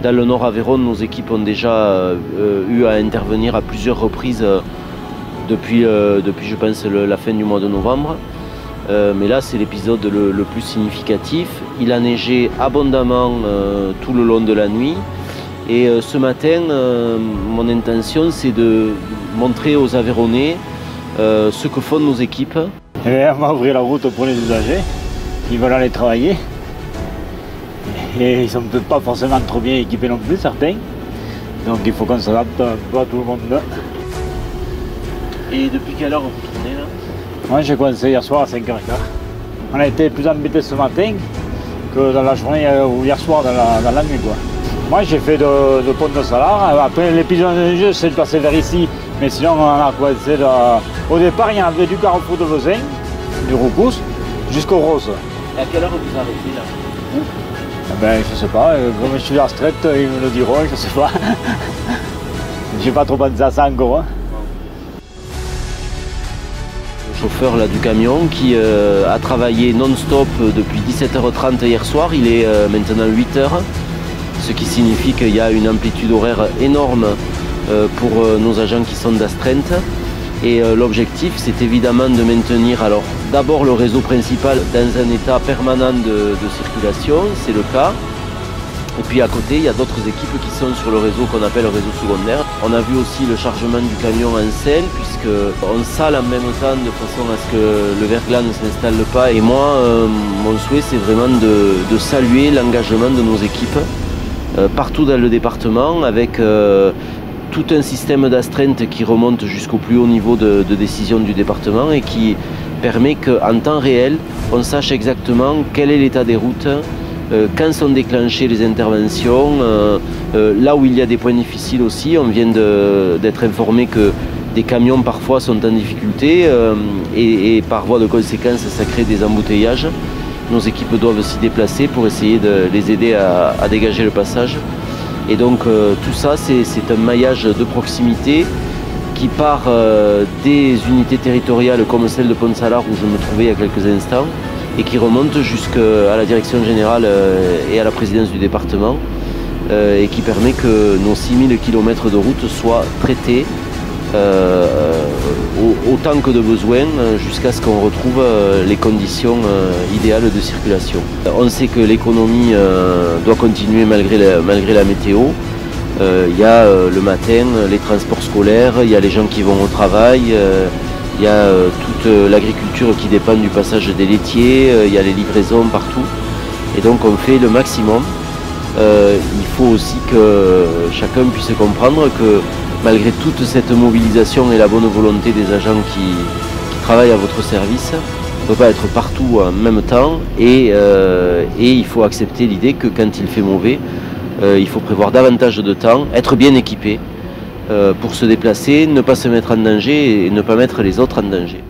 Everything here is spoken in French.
Dans le Nord Aveyron, nos équipes ont déjà eu à intervenir à plusieurs reprises depuis je pense, la fin du mois de novembre. Mais là, c'est l'épisode le plus significatif. Il a neigé abondamment tout le long de la nuit. Et ce matin, mon intention, c'est de montrer aux Aveyronnais ce que font nos équipes. On va ouvrir la route pour les usagers qui veulent aller travailler. Et ils ne sont peut-être pas forcément trop bien équipés non plus, certains. Donc il faut qu'on s'adapte un peu à tout le monde. Et depuis quelle heure vous tournez là? Moi j'ai commencé hier soir à 5h15. On a été plus embêtés ce matin que dans la journée ou hier soir dans la nuit, quoi. Moi j'ai fait de pont de Salars. Après l'épisode de jeu c'est de passer vers ici. Mais sinon on a commencé au départ il y en avait du carrefour de Vezin, du Roupousse, jusqu'au Rose. Et à quelle heure vous arrêtez là? Ben, je sais pas, comme je suis à Strait, ils me le diront, je sais pas. J'ai pas trop pensé à ça encore. Hein. Le chauffeur là, du camion qui a travaillé non-stop depuis 17h30 hier soir, il est maintenant 8h, ce qui signifie qu'il y a une amplitude horaire énorme pour nos agents qui sont d'astreinte. Et l'objectif, c'est évidemment de maintenir alors d'abord le réseau principal dans un état permanent de circulation, c'est le cas. Et puis à côté, il y a d'autres équipes qui sont sur le réseau qu'on appelle le réseau secondaire. On a vu aussi le chargement du camion en selle, puisqu'on sale en même temps de façon à ce que le verglas ne s'installe pas. Et moi, mon souhait, c'est vraiment de saluer l'engagement de nos équipes partout dans le département, avec tout un système d'astreinte qui remonte jusqu'au plus haut niveau de décision du département et qui permet qu'en temps réel, on sache exactement quel est l'état des routes, quand sont déclenchées les interventions, là où il y a des points difficiles aussi. On vient d'être informé que des camions parfois sont en difficulté et par voie de conséquence, ça crée des embouteillages. Nos équipes doivent s'y déplacer pour essayer de les aider à dégager le passage. Et donc tout ça, c'est un maillage de proximité qui part des unités territoriales comme celle de Pont-Salars où je me trouvais il y a quelques instants et qui remonte jusqu'à la direction générale et à la présidence du département et qui permet que nos 6000 km de route soient traités autant que de besoin jusqu'à ce qu'on retrouve les conditions idéales de circulation. On sait que l'économie doit continuer malgré la météo. Il y a le matin les transports scolaires, il y a les gens qui vont au travail, il y a toute l'agriculture qui dépend du passage des laitiers, il y a les livraisons partout. Et donc on fait le maximum. Il faut aussi que chacun puisse comprendre que malgré toute cette mobilisation et la bonne volonté des agents qui travaillent à votre service, on ne peut pas être partout en même temps et il faut accepter l'idée que quand il fait mauvais, il faut prévoir davantage de temps, être bien équipé pour se déplacer, ne pas se mettre en danger et ne pas mettre les autres en danger.